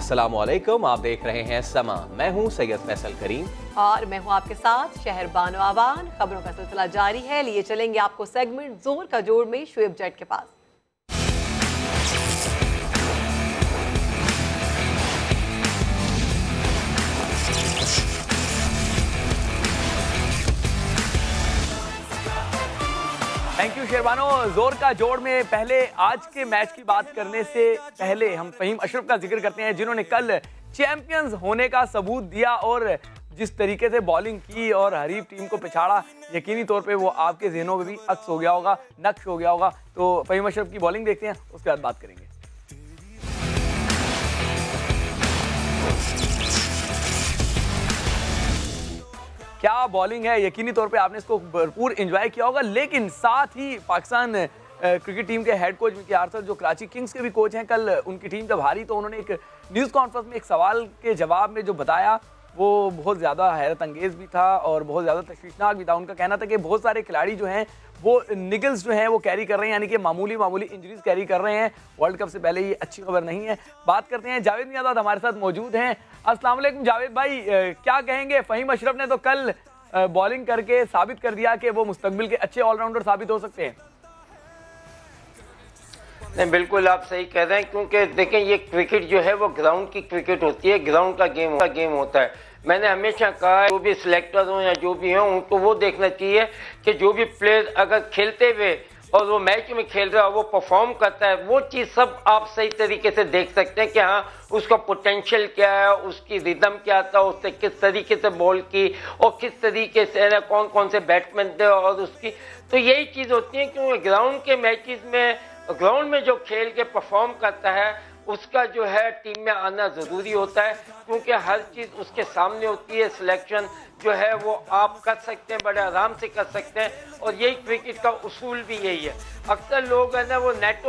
अस्सलामुअलैकुम, आप देख रहे हैं समा। मैं हूं सैयद फैसल करीम और मैं हूं आपके साथ शहर बानो आवान। खबरों का सिलसिला जारी है, लिए चलेंगे आपको सेगमेंट जोर का जोड़ में शुएब जेट के पास। Thank you Sherbano. जोर का जोड़ में पहले आज के मैच की बात करने से पहले हम फहीम अशरफ का जिक्र करते हैं, जिन्होंने कल चैंपियंस होने का सबूत दिया और जिस तरीके से बॉलिंग की और हरीफ टीम को पिछाड़ा, यकीनी तौर पे वो आपके ज़हनों में भी अक्स हो गया होगा, नक्श हो गया होगा। तो फहीम अशरफ की बॉलिंग देखते हैं, उसके बाद बात करेंगे। क्या बॉलिंग है, यकीनी तौर पे आपने इसको भरपूर एंजॉय किया होगा। लेकिन साथ ही पाकिस्तान क्रिकेट टीम के हेड कोच मिकी आर्थर, जो कराची किंग्स के भी कोच हैं, कल उनकी टीम जब हारी तो उन्होंने एक न्यूज़ कॉन्फ्रेंस में एक सवाल के जवाब में जो बताया वो बहुत ज़्यादा हैरत अंगेज़ भी था और बहुत ज़्यादा तशवीशनाक भी था। उनका कहना था कि बहुत सारे खिलाड़ी जो हैं वो निगल्स जो हैं वो कैरी कर रहे हैं, यानी कि मामूली इंजरीज कैरी कर रहे हैं। वर्ल्ड कप से पहले ये अच्छी खबर नहीं है। बात करते हैं, जावेद मियादाद हमारे साथ मौजूद हैं। अस्सलाम वालेकुम जावेद भाई, क्या कहेंगे? फहीम अशरफ ने तो कल बॉलिंग करके साबित कर दिया कि वो मुस्तकबिल के अच्छे ऑलराउंडर साबित हो सकते हैं। नहीं, बिल्कुल आप सही कह रहे हैं, क्योंकि देखें ये क्रिकेट जो है वो ग्राउंड की क्रिकेट होती है, ग्राउंड का गेम होता है। मैंने हमेशा कहा है, जो भी सिलेक्टर हो या जो भी हो, उनको वो देखना चाहिए कि जो भी प्लेयर अगर खेलते हुए और वो मैच में खेल रहा है, वो परफॉर्म करता है, वो चीज़ सब आप सही तरीके से देख सकते हैं कि हाँ उसका पोटेंशियल क्या है, उसकी रिदम क्या था, उसने किस तरीके से बॉल की और किस तरीके से कौन कौन से बैट्समैन थे और उसकी। तो यही चीज़ होती है, क्योंकि ग्राउंड के मैचेस में, ग्राउंड में जो खेल के परफॉर्म करता है उसका जो है टीम में आना ज़रूरी होता है, क्योंकि हर चीज़ उसके सामने होती है। सिलेक्शन जो है वो आप कर सकते हैं, बड़े आराम से कर सकते हैं, और यही क्रिकेट का उसूल भी यही है। अक्सर लोग है ना वो नेट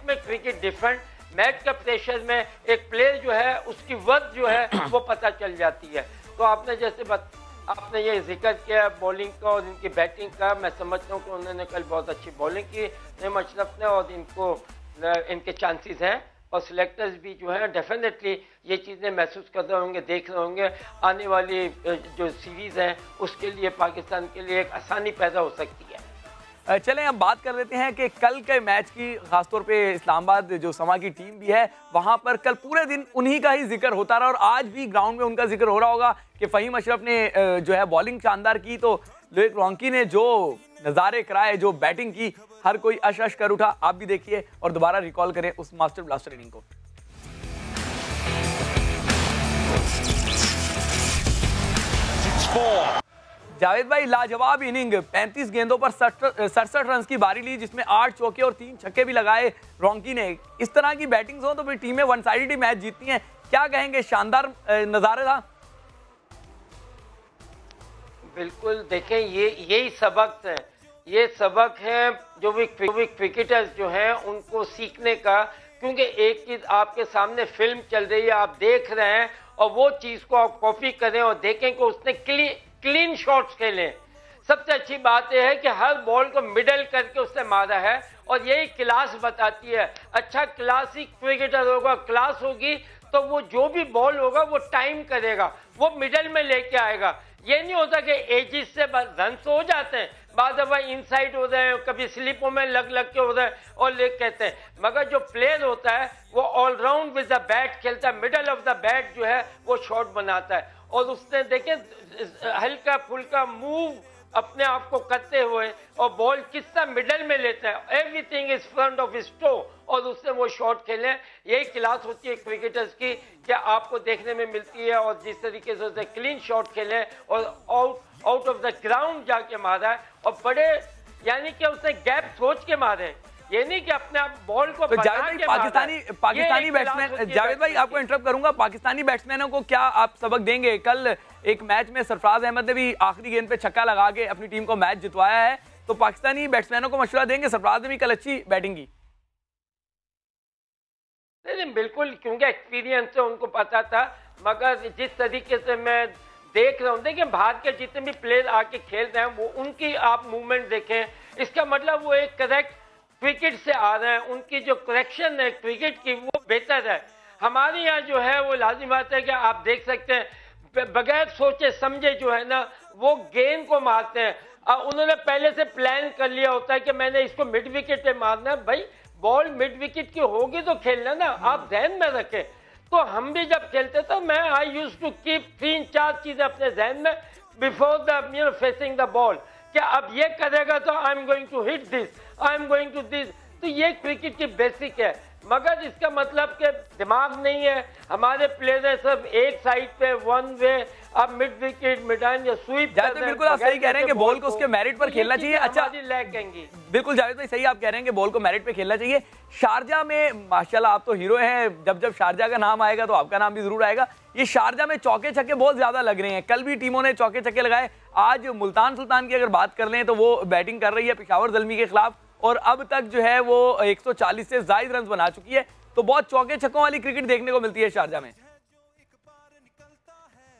में क्रिकेट डिफरेंट, मैच का प्रेशर में एक प्लेयर जो है उसकी वर्थ जो है वो पता चल जाती है। तो आपने ये जिक्र किया बॉलिंग का और इनकी बैटिंग का, मैं समझता हूँ कि उन्होंने कल बहुत अच्छी बॉलिंग की फहीम अशरफ ने, और इनके चांसेस हैं। और सिलेक्टर्स भी जो है डेफिनेटली ये चीज़ें महसूस कर रहे होंगे, देख रहे होंगे, आने वाली जो सीरीज़ है उसके लिए पाकिस्तान के लिए एक आसानी पैदा हो सकती है। चलें अब बात कर लेते हैं कि कल के मैच की, खासतौर पे इस्लामाबाद जो समा की टीम भी है वहाँ पर कल पूरे दिन उन्हीं का ही जिक्र होता रहा और आज भी ग्राउंड में उनका जिक्र हो रहा होगा कि फहीम अशरफ ने जो है बॉलिंग शानदार की, तो लुईस रॉन्की ने जो नज़ारे कराए, जो बैटिंग की, हर कोई अश कर उठा। आप भी देखिए और दोबारा रिकॉल करें उस मास्टर ब्लास्टर इनिंग को। जावेद भाई, लाजवाब इनिंग, 35 गेंदों पर 67 रन की बारी ली, जिसमें 8 चौके और 3 छक्के भी लगाए रॉन्की ने। इस तरह की बैटिंग हो तो फिर टीमें वन साइडेड ही मैच जीतती हैं। क्या कहेंगे, शानदार नज़ारा था। बिल्कुल, देखें यही सबक है जो भी क्रिकेटर्स जो हैं उनको सीखने का, क्योंकि एक चीज़ आपके सामने फिल्म चल रही है, आप देख रहे हैं, और वो चीज़ को आप कॉपी करें और देखें कि उसने क्लीन शॉट्स खेले। सबसे अच्छी बात यह है कि हर बॉल को मिडल करके उसने मारा है, और यही क्लास बताती है। अच्छा क्लासिक क्रिकेटर होगा, क्लास होगी, तो वो जो भी बॉल होगा वो टाइम करेगा, वो मिडल में लेके आएगा। ये नहीं होता कि एजिस से रन हो जाते हैं, बाद दफा इनसाइड हो रहे हैं, कभी स्लिपों में लग के हो रहे हैं और ले कहते हैं, मगर जो प्लेयर होता है वो ऑलराउंड विद द बैट खेलता है, मिडल ऑफ द बैट जो है वो शॉट बनाता है। और उसने देखें हल्का फुल्का मूव अपने आप को करते हुए और बॉल किस तरह मिडल में लेता है, everything is front of his toe, और उससे वो शॉट खेले। यही क्लास होती है क्रिकेटर्स की कि आपको देखने में मिलती है, और जिस तरीके से उसने क्लीन शॉट खेले और आउट ऑफ द ग्राउंड जाके मारा है, और बड़े यानी कि उसने गैप सोच के मारे, ये नहीं कि अपने आप बॉल को तो पाकिस्तानी बैट्समैन, जावेद भाई आपको इंटरप्ट करूंगा, पाकिस्तानी बैट्समैनों को क्या आप सबक देंगे? कल एक मैच में सरफराज अहमद ने भी आखिरी गेंद पे छक्का लगा के अपनी टीम को मैच जितवाया है, तो पाकिस्तानी बैट्समैनों को मशवरा देंगे? सरफराज ने भी कल अच्छी बैटिंग की। नहीं बिल्कुल, क्योंकि एक्सपीरियंस से उनको पता था, मगर जिस तरीके से मैं देख रहा हूँ, देखिए भारत के जितने भी प्लेयर आके खेल रहे हैं वो उनकी आप मूवमेंट देखें, इसका मतलब वो एक करेक्ट क्रिकेट से आ रहे हैं, उनकी जो करेक्शन है क्रिकेट की वो बेहतर है। हमारे यहाँ जो है वो लाजिम बात है कि आप देख सकते हैं बगैर सोचे समझे जो है ना वो गेंद को मारते हैं। उन्होंने पहले से प्लान कर लिया होता है कि मैंने इसको मिड विकेट पे मारना है। भाई बॉल मिड विकेट की होगी तो खेलना ना, आप ध्यान में रखें। तो हम भी जब खेलते तो मैं आई यूज्ड टू कीप 3-4 चीजें अपने ध्यान में before the facing the ball, कि अब ये करेगा तो I am going to hit this, I am going to this. तो ये क्रिकेट की बेसिक है, मगर इसका मतलब कि दिमाग नहीं है। हमारे प्लेयर है सब एक साइड पे वन वे, अब मिड विकेट मिडान या स्वीप। तो बिल्कुल आप सही कह रहे हैं कि बॉल को उसके मेरिट पर खेलना चाहिए। अच्छा बिल्कुल जावेद भाई सही आप कह रहे हैं कि बॉल को मेरिट पे खेलना चाहिए। शारजा में माशाल्लाह आप तो हीरो हैं, जब जब शारजा का नाम आएगा तो आपका नाम भी जरूर आएगा। ये शारजा में चौके छक्के बहुत ज्यादा लग रहे हैं, कल भी टीमों ने चौके छक्के लगाए। आज मुल्तान सुल्तान की अगर बात कर लें तो वो बैटिंग कर रही है पेशावर ज़ल्मी के खिलाफ और अब तक जो है वो 140 से ज्यादा रन बना चुकी है। तो बहुत चौके छक्कों वाली क्रिकेट देखने को मिलती है शारजा में,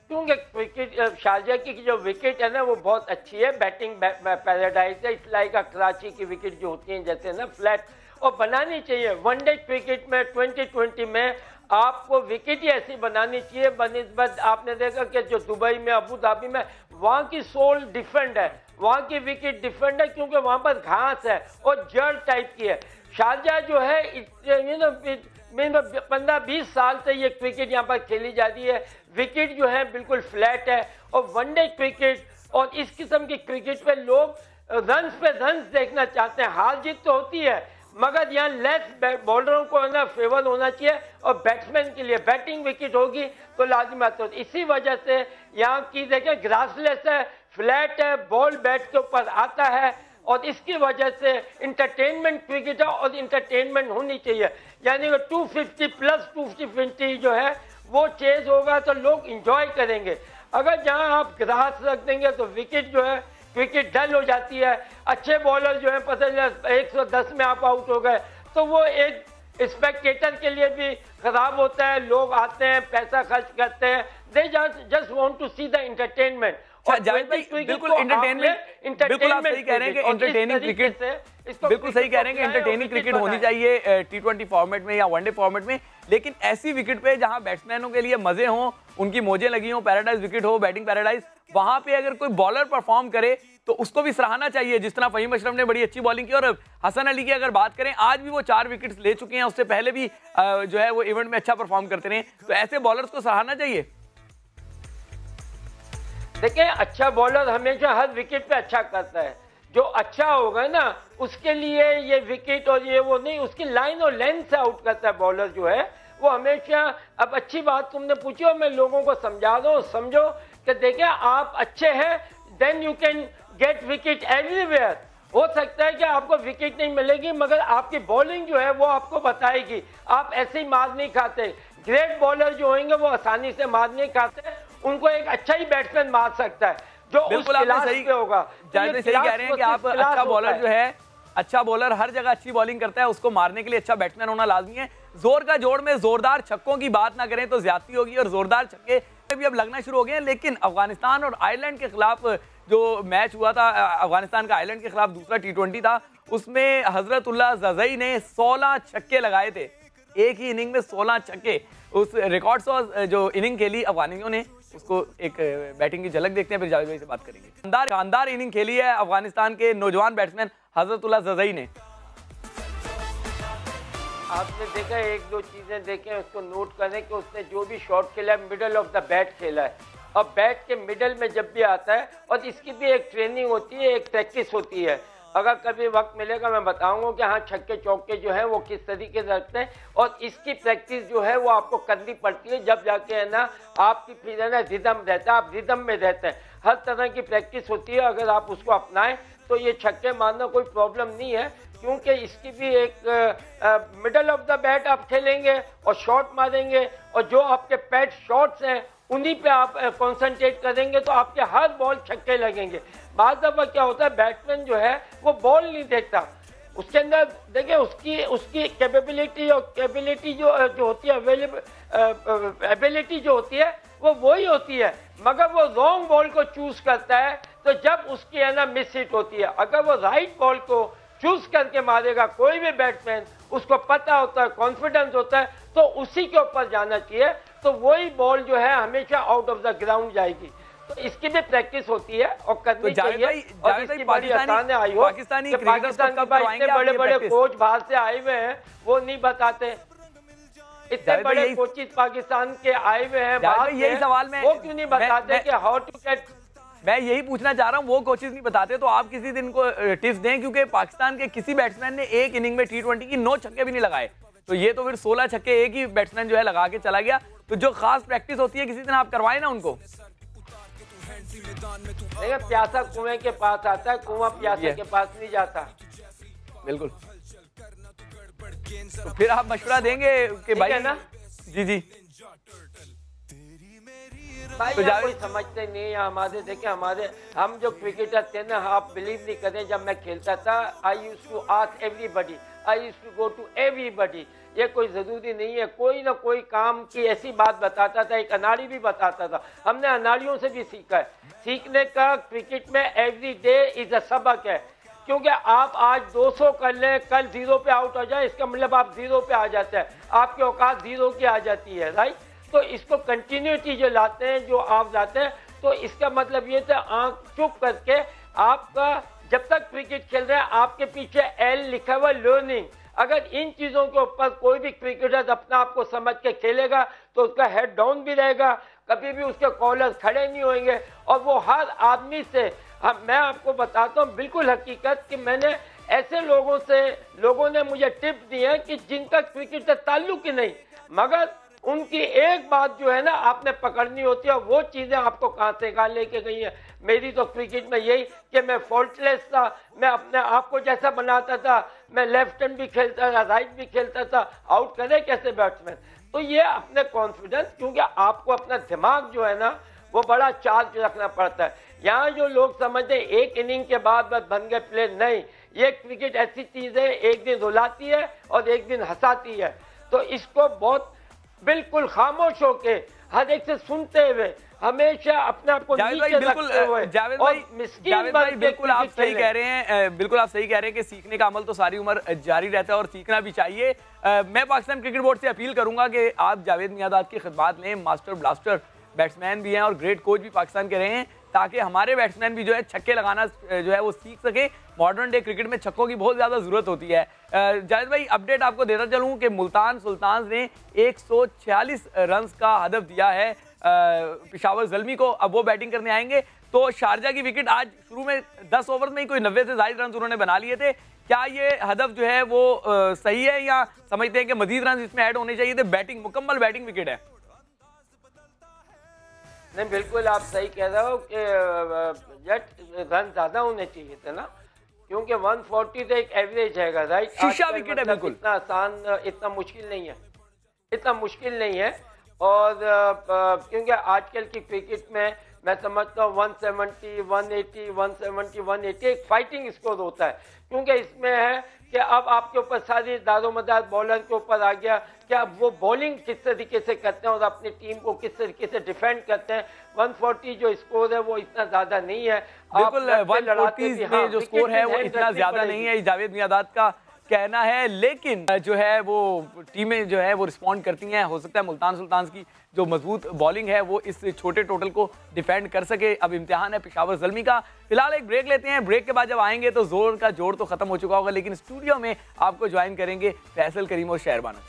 क्योंकि क्रिकेट शारजा की जो विकेट है ना वो बहुत अच्छी है, बैटिंग पैराडाइज है। इस लाइक कराची की विकेट जो होती है जैसे ना फ्लैट, और बनानी चाहिए। वनडे क्रिकेट में 2020 में आपको विकेट ही ऐसी बनानी चाहिए बनिस्बत। आपने देखा कि जो दुबई में अबू धाबी में वहाँ की सोल डिफरेंट है, वहाँ की विकेट डिफरेंट है, क्योंकि वहाँ पर घास है और जड़ टाइप की है। शारजा जो है 15-20 साल से ये क्रिकेट यहाँ पर खेली जाती है। विकेट जो है बिल्कुल फ्लैट है और वनडे क्रिकेट और इस किस्म की क्रिकेट पे लोग रन्स पे रन्स देखना चाहते हैं। हार जीत तो होती है मगर यहाँ लेस बॉलरों को है ना फेवर होना चाहिए और बैट्समैन के लिए बैटिंग विकेट होगी तो लाजिमत हो। इसी वजह से यहाँ की देखें ग्रासलेस है, फ्लैट है, बॉल बैट के ऊपर आता है और इसकी वजह से इंटरटेनमेंट क्रिकेट है और इंटरटेनमेंट होनी चाहिए। यानी कि 250 प्लस 250 जो है वो चेज होगा तो लोग इंजॉय करेंगे। अगर जहां आप ग्रास रख देंगे तो विकेट जो है विकेट डल हो जाती है। अच्छे बॉलर जो है पता चला 110 में आप आउट हो गए तो वो एक स्पेक्टेटर के लिए भी खराब होता है। लोग आते हैं, पैसा खर्च करते हैं, they just want to see the entertainment. बिल्कुल एंटरटेनमेंट, बिल्कुल आप सही कह रहे हैं कि एंटरटेनिंग क्रिकेट, बिल्कुल सही कह रहे हैं कि एंटरटेनिंग क्रिकेट होनी चाहिए T20 फॉर्मेट में या वनडे फॉर्मेट में, लेकिन ऐसी विकेट पे जहां बैट्समैनों के लिए मजे हों, उनकी मौजें लगी हों, पैराडाइज विकेट हो, बैटिंग पैराडाइज, वहां पे अगर कोई बॉलर परफॉर्म करे तो उसको भी सराहना चाहिए। जिस तरह फहीम अशरफ ने बड़ी अच्छी बॉलिंग की और हसन अली की अगर बात करें आज भी वो 4 विकेट्स ले चुके हैं, उससे पहले भी जो है वो इवेंट में अच्छा परफॉर्म करते रहे, तो ऐसे बॉलर्स को सराहना चाहिए। देखिए अच्छा बॉलर हमेशा हर विकेट पे अच्छा करता है। जो अच्छा होगा ना उसके लिए ये विकेट और ये वो नहीं, उसकी लाइन और लेंथ से आउट करता है बॉलर जो है वो हमेशा। अब अच्छी बात तुमने पूछी और मैं लोगों को समझा दो, समझो कि देखिए आप अच्छे हैं then you can get wicket everywhere. हो सकता है कि आपको विकेट नहीं मिलेगी मगर आपकी बॉलिंग जो है वो आपको बताएगी। आप ऐसे ही मार नहीं खाते। ग्रेट बॉलर जो होंगे वो आसानी से मार नहीं खाते, उनको एक अच्छा ही बैट्समैन मार सकता है जो उस क्लास पे होगा। सही कह रहे हैं कि आप अच्छा बॉलर जो है, अच्छा बॉलर हर जगह अच्छी बॉलिंग करता है, उसको मारने के लिए अच्छा बैट्समैन होना लाजमी है। जोर का जोड़ में जोरदार छक्कों की बात ना करें तो ज्यादती होगी और जोरदार छक्के भी अब लगना शुरू हो गए हैं। लेकिन अफगानिस्तान और आयरलैंड के खिलाफ जो मैच हुआ था, अफगानिस्तान का आयरलैंड के खिलाफ दूसरा T20 था, उसमें हजरतुल्लाह जज़ई ने 16 छक्के लगाए थे, एक ही इनिंग में 16 छक्के। उस रिकॉर्ड्स और जो इनिंग खेली अफगानियों ने उसको एक बैटिंग की झलक देखते हैं, फिर जावेद भाई से बात करेंगे। शानदार इनिंग खेली है अफगानिस्तान के नौजवान बैट्समैन हजरतुल्लाह जज़ई ने। आपने देखा एक दो चीजें देखें उसको नोट करें कि उसने जो भी शॉट खेला है मिडल ऑफ द बैट खेला है और बैट के मिडल में जब भी आता है और इसकी भी एक ट्रेनिंग होती है, एक प्रैक्टिस होती है। अगर कभी वक्त मिलेगा मैं बताऊंगा कि हाँ छक्के चौके जो है वो किस तरीके से रखते हैं और इसकी प्रैक्टिस जो है वो आपको करनी पड़ती है जब जाके है ना आपकी फिर है ना रिदम रहता है, आप रिदम में रहते हैं। हर तरह की प्रैक्टिस होती है, अगर आप उसको अपनाएं तो ये छक्के मारना कोई प्रॉब्लम नहीं है, क्योंकि इसकी भी एक मिडल ऑफ द बैट आप खेलेंगे और शॉट मारेंगे और जो आपके पैड शॉट्स हैं उन्हीं पे आप कंसंट्रेट करेंगे तो आपके हर बॉल छक्के लगेंगे। बाद दफा क्या होता है बैट्समैन जो है वो बॉल नहीं देखता, उसके अंदर देखिए उसकी कैपेबिलिटी और कैपेबिलिटी जो होती है एबिलिटी जो होती है वो वही होती है, मगर वो रॉन्ग बॉल को चूज करता है तो जब उसकी है ना मिस हिट होती है। अगर वो राइट बॉल को चूज करके मारेगा कोई भी बैट्समैन उसको पता होता है, कॉन्फिडेंस होता है, तो उसी के ऊपर जाना चाहिए। तो वही बॉल जो है हमेशा आउट ऑफ द ग्राउंड जाएगी। तो इसकी भी प्रैक्टिस होती है और करनी चाहिए। और इसकी बड़ी आसान आई हो पाकिस्तान के बड़े बड़े कोच बाहर से आए हुए हैं, वो नहीं बताते। इतने बड़े कोचिज पाकिस्तान के आए हुए हैं बाहर से, यही सवाल में वो क्यों नहीं बताते कि हाउ टू गेट। मैं यही पूछना चाह रहा हूं, वो कोचेस नहीं बताते तो आप किसी दिन को टिप्स दें, क्योंकि पाकिस्तान के किसी बैट्समैन ने एक इनिंग में T20 की 9 छक्के भी नहीं लगाए, तो ये तो फिर 16 छक्के एक ही बैट्समैन जो है लगा के चला गया। तो जो खास प्रैक्टिस होती है किसी दिन आप करवाएं ना उनको। देखिए प्यासा कुएं के पास आता है, कुआं प्यासे के पास नहीं जाता। बिल्कुल। तो फिर आप मशवरा देंगे कि भाई है ना? जी भाई तो कोई समझते नहीं है हमारे। देखिए हमारे हम जो क्रिकेटर थे ना, आप बिलीव नहीं करें, जब मैं खेलता था I used to ask everybody, I used to go to everybody. ये कोई जरूरी नहीं है, कोई ना कोई काम की ऐसी बात बताता था। एक अनाड़ी भी बताता था, हमने अनाड़ियों से भी सीखा है। सीखने का क्रिकेट में एवरी डे इज अ सबक है, क्योंकि आप आज 200 कर लें, कल 0 पे आउट हो जाए, इसका मतलब आप 0 पे आ जाते हैं, आपकी औकात 0 की आ जाती है, राइट। तो इसको कंटिन्यूटी जो लाते हैं, जो आप लाते हैं, तो इसका मतलब ये था आंख चुप करके आपका जब तक क्रिकेट खेल रहे हैं आपके पीछे एल लिखा हुआ लर्निंग। अगर इन चीजों के ऊपर कोई भी क्रिकेटर अपना आपको समझ के खेलेगा तो उसका हेड डाउन भी रहेगा, कभी भी उसके कॉलर खड़े नहीं होंगे। और वो हर आदमी से मैं आपको बताता हूँ बिल्कुल हकीकत कि मैंने ऐसे लोगों ने मुझे टिप दी है कि जिनका क्रिकेट से ताल्लुक ही नहीं, मगर उनकी एक बात जो है ना आपने पकड़नी होती है, वो चीजें आपको कहां से कहां लेके गई है। मेरी तो क्रिकेट में यही कि मैं फॉल्टलेस था, मैं अपने आप को जैसा बनाता था, मैं लेफ्ट हैंड भी खेलता था, राइट भी खेलता था, आउट करे कैसे बैट्समैन। तो ये अपने कॉन्फिडेंस, क्योंकि आपको अपना दिमाग जो है ना वो बड़ा चार्ज रखना पड़ता है। यहाँ जो लोग समझते हैं एक इनिंग के बाद बस बन गए प्लेयर, नहीं, ये क्रिकेट ऐसी चीज है, एक दिन रुलाती है और एक दिन हंसाती है। तो इसको बहुत बिल्कुल खामोश होके हर एक से सुनते हुए हमेशा अपने आप को नीचे रखते हुए। जावेद भाई बिल्कुल आप सही कह रहे हैं, बिल्कुल आप सही कह रहे हैं कि सीखने का अमल तो सारी उम्र जारी रहता है और सीखना भी चाहिए। मैं पाकिस्तान क्रिकेट बोर्ड से अपील करूंगा कि आप जावेद मियांदाद की खिदमत लें। मास्टर ब्लास्टर बैट्समैन भी हैं और ग्रेट कोच भी पाकिस्तान के रहे हैं, ताकि हमारे बैट्समैन भी जो है छक्के लगाना जो है वो सीख सके। मॉडर्न डे क्रिकेट में छक्कों की बहुत ज़्यादा ज़रूरत होती है। जावेद भाई अपडेट आपको देता चलूँ कि मुल्तान सुल्तान्स ने 146 रन का हदफ दिया है पेशावर ज़ल्मी को। अब वो बैटिंग करने आएंगे तो शारजा की विकेट आज शुरू में 10 ओवर में ही कोई 90 से ज़ायद रन उन्होंने बना लिए थे। क्या ये हदफ जो है वो सही है या समझते हैं कि मजीद रन इसमें ऐड होने चाहिए थे? बैटिंग मुकम्मल बैटिंग विकेट है। नहीं बिल्कुल आप सही कह रहे हो कि रन ज्यादा होने चाहिए थे ना, क्योंकि 140 तो एक एवरेज है, राइट। शीशा विकेट है, बिल्कुल इतना आसान, इतना मुश्किल नहीं है, इतना मुश्किल नहीं है। और क्योंकि आजकल की क्रिकेट में मैं समझता हूँ 170, 180, 170, 180 एक फाइटिंग स्कोर होता है, क्योंकि इसमें है कि अब आपके ऊपर सारी दारोमदार बॉलर के ऊपर आ गया कि अब वो बॉलिंग किस तरीके से करते हैं और अपनी टीम को किस तरीके से डिफेंड करते हैं। 140 जो स्कोर है वो इतना ज्यादा नहीं है, बिल्कुल 140 में जो स्कोर है वो इतना ज्यादा नहीं है, जावेद मियांदाद का कहना है। लेकिन जो है वो टीमें जो है वो रिस्पॉन्ड करती हैं। हो सकता है मुल्तान सुल्तान्स की जो मजबूत बॉलिंग है वो इस छोटे टोटल को डिफेंड कर सके। अब इम्तिहान है पेशावर ज़ल्मी का। फिलहाल एक ब्रेक लेते हैं, ब्रेक के बाद जब आएंगे तो जोर का जोड़ तो खत्म हो चुका होगा, लेकिन स्टूडियो में आपको ज्वाइन करेंगे फैसल करीम और शहरबानो।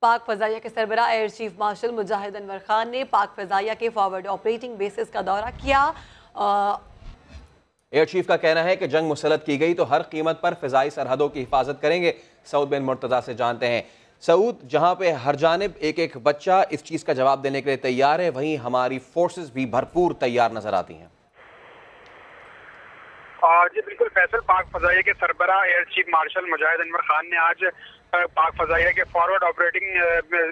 पाक फजाइया के सरबराह एयर चीफ मार्शल मुजाहिद अनवर खान ने पाक फजाइया के फॉरवर्ड ऑपरेटिंग बेसिस का दौरा किया। एयर चीफ का कहना है कि जंग मुसल्लत की गई तो हर कीमत पर फिजाई सरहदों की हिफाजत करेंगे। सऊद बिन मुर्तज़ा से जानते हैं। सऊद, जहां पे हर जानिब एक एक बच्चा इस चीज का जवाब देने के लिए तैयार है, वहीं हमारी फोर्सेस भी भरपूर तैयार नजर आती हैं। जी बिल्कुल फैसल, पाक फजाइया के सरबराह एयर चीफ मार्शल मुजाहिद अनवर खान ने आज पाक फजाइया के फॉरवर्ड ऑपरेटिंग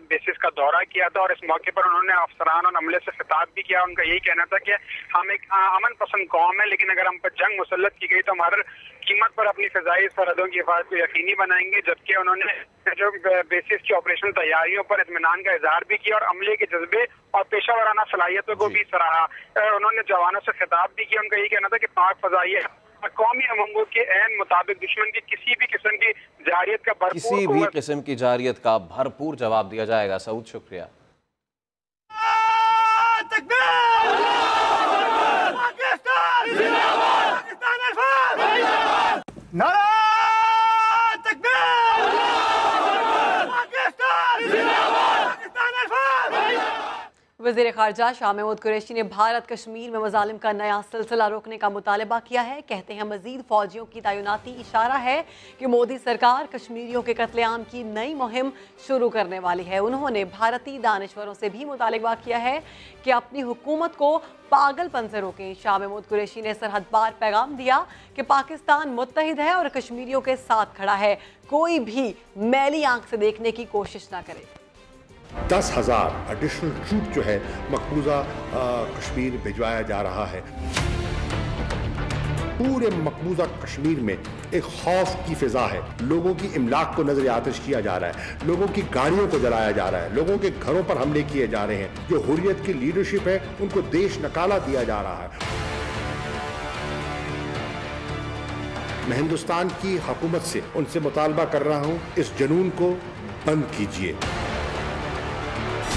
बेसिस का दौरा किया था और इस मौके पर उन्होंने अफसरान और अमले से खिताब भी किया। उनका यही कहना था कि हम एक अमन पसंद कौम है, लेकिन अगर हम पर जंग मुसल्लत की गई तो हमारे कीमत पर अपनी फ़िज़ाई सरहदों की हिफाजत को यकीनी बनाएंगे। जबकि उन्होंने जो बेसिस की ऑपरेशनल तैयारियों पर इत्मीनान का इजहार भी किया और अमले के जज्बे और पेशा वराना सलाहियतों को भी सराहा। उन्होंने जवानों से खिताब भी किया। उनका यही कहना था कि पाक फजाइया कौमी अमंगों के ऐन मुताबिक दुश्मन की किसी भी किस्म की जारियत का भरपूर जवाब दिया जाएगा। सऊद, शुक्रिया। वज़ीर ख़ारजा शाह महमूद कुरैशी ने भारत कश्मीर में मज़ालिम का नया सिलसिला रोकने का मुतालबा किया है। कहते हैं मज़ीद फ़ौजियों की तैनाती इशारा है कि मोदी सरकार कश्मीरियों के कत्लेआम की नई मुहिम शुरू करने वाली है। उन्होंने भारतीय दानिश्वरों से भी मुतालबा किया है कि अपनी हुकूमत को पागलपन से रोकें। शाह महमूद कुरैशी ने सरहद पार पैगाम दिया कि पाकिस्तान मुत्तहिद है और कश्मीरियों के साथ खड़ा है, कोई भी मैली आंख से देखने की कोशिश ना करे। 10,000 एडिशनल ट्रूप जो है मकबूजा कश्मीर भिजवाया जा रहा है। पूरे मकबूजा कश्मीर में एक खौफ की फिजा है। लोगों की इमलाक को नजर आतिश किया जा रहा है, लोगों की गाड़ियों को जलाया जा रहा है, लोगों के घरों पर हमले किए जा रहे हैं। जो हुर्रियत की लीडरशिप है उनको देश नकाला दिया जा रहा है। मैं हिंदुस्तान की हुकूमत से उनसे मुतालबा कर रहा हूं, इस जुनून को बंद कीजिए,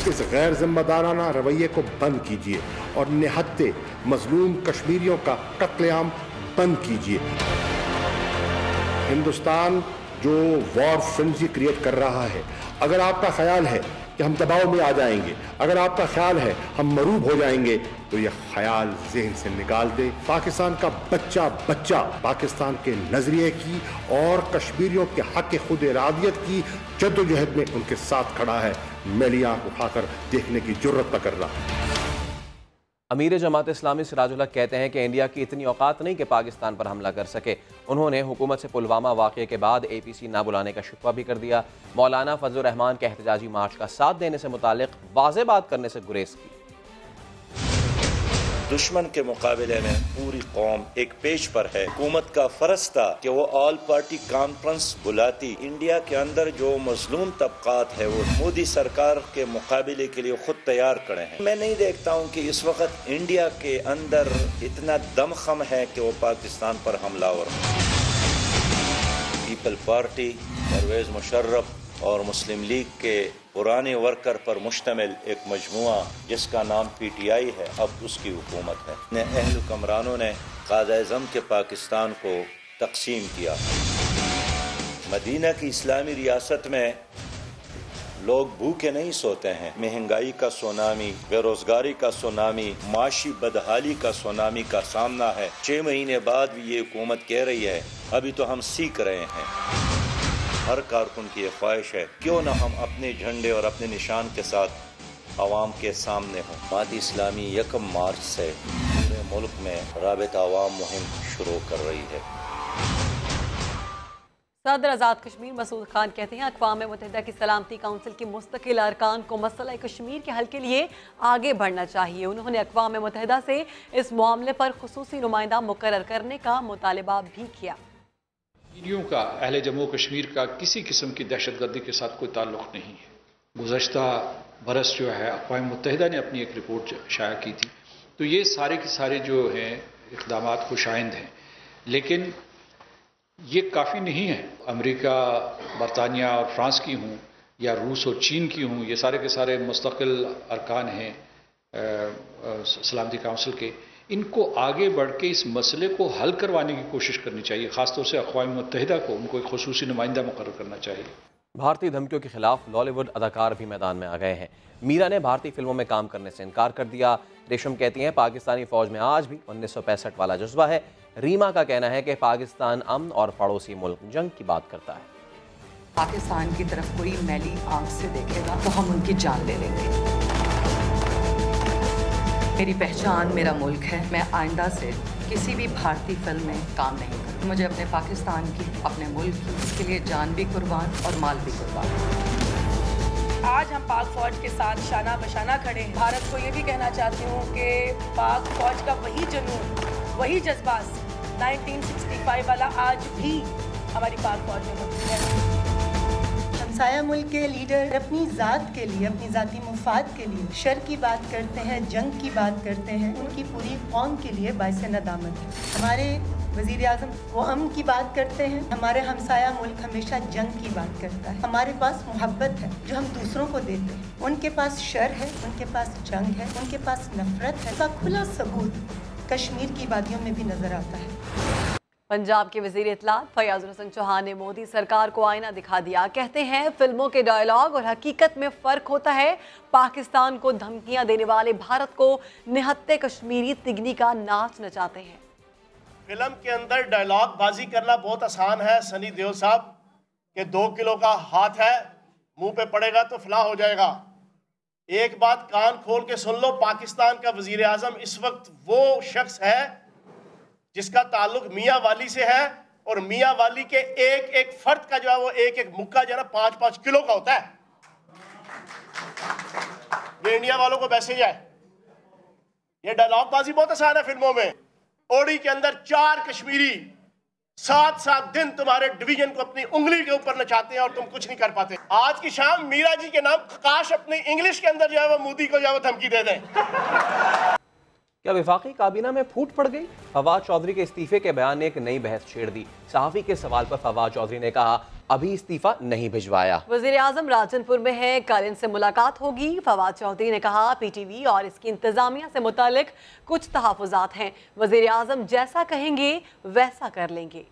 इस गैर जिम्मेदाराना रवैये को बंद कीजिए और निहत्ते मजलूम कश्मीरियों का कत्लेआम बंद कीजिए। हिंदुस्तान जो वॉर फ्रेंजी क्रिएट कर रहा है, अगर आपका ख्याल है कि हम दबाव में आ जाएंगे, अगर आपका ख्याल है हम मरूब हो जाएंगे, तो यह ख्याल जहन से निकाल दे। पाकिस्तान का बच्चा बच्चा पाकिस्तान के नजरिए की और कश्मीरियों के हक खुद इरादियत की जद्दोजहद में उनके साथ खड़ा है। मैली आंख उठाकर देखने की जुर्रत न कर रहा। अमीर जमात इस्लामी सिराजुल हक कहते हैं कि इंडिया की इतनी औकात नहीं कि पाकिस्तान पर हमला कर सके। उन्होंने हुकूमत से पुलवामा वाक़े के बाद APC ना बुलाने का शिकवा भी कर दिया। मौलाना फजलुर रहमान के एहतजाजी मार्च का साथ देने से मुतालिक वाज़ेह बात करने से गुरेज की। दुश्मन के मुकाबले में पूरी कौम एक पेज पर है। हुकूमत का फर्ज था कि वो ऑल पार्टी कॉन्फ्रेंस बुलाती। इंडिया के अंदर जो मजलूम तबकात है वो मोदी सरकार के मुकाबले के लिए खुद तैयार खड़े हैं। मैं नहीं देखता हूँ कि इस वक्त इंडिया के अंदर इतना दमखम है कि वो पाकिस्तान पर हमलावर। पीपल पार्टी, परवेज मुशर्रफ और मुस्लिम लीग के पुराने वर्कर पर मुश्तमिल एक मजमुआ जिसका नाम PTI है, अब उसकी हुकूमत है। अहल हुक्मरानों ने क़ायद-ए-आज़म के पाकिस्तान को तकसीम किया। मदीना की इस्लामी रियासत में लोग भूखे नहीं सोते हैं। महंगाई का सुनामी, बेरोजगारी का सुनामी, माशी बदहाली का सुनामी का सामना है। 6 महीने बाद भी ये हुकूमत कह रही है अभी तो हम सीख रहे हैं। हर कारकुन की ये ख्वाहिश है क्यों ना हम अपने झंडे और अपने निशान के साथ आवाम के सामने हों। जमात इस्लामी 1 मार्च से पूरे मुल्क में राबिता आवाम मुहिम शुरू कर रही है। सदर आज़ाद कश्मीर मसूद खान कहते हैं अक़वाम मुत्तहिदा की सलामती काउंसिल के मुस्तकिल अरकान को मसला कश्मीर के हल के लिए आगे बढ़ना चाहिए। उन्होंने अक़वाम मुत्तहिदा से इस मामले पर खुसूसी नुमाइंदा मुकर्रर करने का मुतालबा भी किया। का अहले जम्मू कश्मीर का किसी किस्म की दहशतगर्दी के साथ कोई ताल्लुक़ नहीं है। गुज़श्ता बरस जो है अक़वाम मुत्तहिदा ने अपनी एक रिपोर्ट शाया की थी, तो ये सारे के सारे जो हैं इक़दामात खुशाइंद हैं, लेकिन ये काफ़ी नहीं है। अमेरिका, बरतानिया और फ्रांस की हूँ या रूस और चीन की हूँ, ये सारे के सारे मुस्तकिल अरकान हैं सलामती काउंसिल के। इनको आगे बढ़ के इस मसले को हल करवाने की कोशिश करनी चाहिए। ख़ासतौर से अक़वाम मुत्तहिदा को उनको एक खुसूसी नुमाइंदा मुकर्रर करना चाहिए। भारतीय धमकियों के खिलाफ लॉलीवुड अदाकार भी मैदान में आ गए हैं। मीरा ने भारतीय फिल्मों में काम करने से इनकार कर दिया। रेशम कहती हैं पाकिस्तानी फ़ौज में आज भी 1965 वाला जज्बा है। रीमा का कहना है कि पाकिस्तान अमन और पड़ोसी मुल्क जंग की बात करता है। पाकिस्तान की तरफ कोई मैली आंख से देखेगा तो हम उनकी जान ले लेंगे। मेरी पहचान मेरा मुल्क है। मैं आइंदा से किसी भी भारतीय फिल्म में काम नहीं करूँ। मुझे अपने पाकिस्तान की, अपने मुल्क की, इसके लिए जान भी कुर्बान और माल भी कुर्बान। आज हम पाक फौज के साथ शाना बशाना खड़े हैं। भारत को ये भी कहना चाहती हूँ कि पाक फौज का वही जुनून, वही जज्बात 1965 वाला आज भी हमारी पाक फौज में मौजूद है। हमसाया मुल्क के लीडर अपनी ज़ात के लिए, अपनी ज़ाती मुफाद के लिए शर की बात करते हैं, जंग की बात करते हैं, उनकी पूरी कौम के लिए बाइस नदामत है। हमारे वज़ीर आज़म वो अमन की बात करते हैं, हमारे हमसाया मुल्क हमेशा जंग की बात करता है। हमारे पास मोहब्बत है जो हम दूसरों को देते हैं, उनके पास शर है, उनके पास जंग है, उनके पास नफरत है। इसका खुला सबूत कश्मीर की वादियों में भी नजर आता है। पंजाब के वज़ीर इत्तलात फयाज़ हसन चौहान ने मोदी सरकार को आईना दिखा दिया। कहते हैं फिल्मों के डायलॉग और हकीकत में फ़र्क होता है। पाकिस्तान को धमकियां देने वाले भारत को निहत्ते कश्मीरी तिगनी का नाच नचाते हैं। फिल्म के अंदर डायलॉग बाजी करना बहुत आसान है। सनी देओल साहब के 2 किलो का हाथ है, मुंह पे पड़ेगा तो फलाह हो जाएगा। एक बात कान खोल के सुन लो, पाकिस्तान का वज़ीर आज़म इस वक्त वो शख्स है जिसका ताल्लुक मियाँ वाली से है, और मियाँ वाली के एक एक फर्द का जो है वो एक एक मुक्का जो है ना 5-5 किलो का होता है। ये इंडिया वालों को मैसेज है। ये डायलॉग बाजी बहुत आसान है फिल्मों में। ओडी के अंदर 4 कश्मीरी 7-7 दिन तुम्हारे डिवीजन को अपनी उंगली के ऊपर नचाते हैं और तुम कुछ नहीं कर पाते। आज की शाम मीरा जी के नाम काश अपनी इंग्लिश के अंदर जो है वो मोदी को जो है वो धमकी दे दें। क्या वफाकी काबीना में फूट पड़ गई? फवाद चौधरी के इस्तीफे के बयान ने एक नई बहस छेड़ दी। सहाफी के सवाल पर फवाद चौधरी ने कहा, अभी इस्तीफा नहीं भिजवाया। वज़ीर आज़म राजनपुर में है, कल इनसे मुलाकात होगी। फवाद चौधरी ने कहा, PTV और इसकी इंतजामिया से मुतालिक कुछ तहफ़्फ़ुज़ात हैं, वज़ीर आज़म जैसा कहेंगे वैसा कर लेंगे।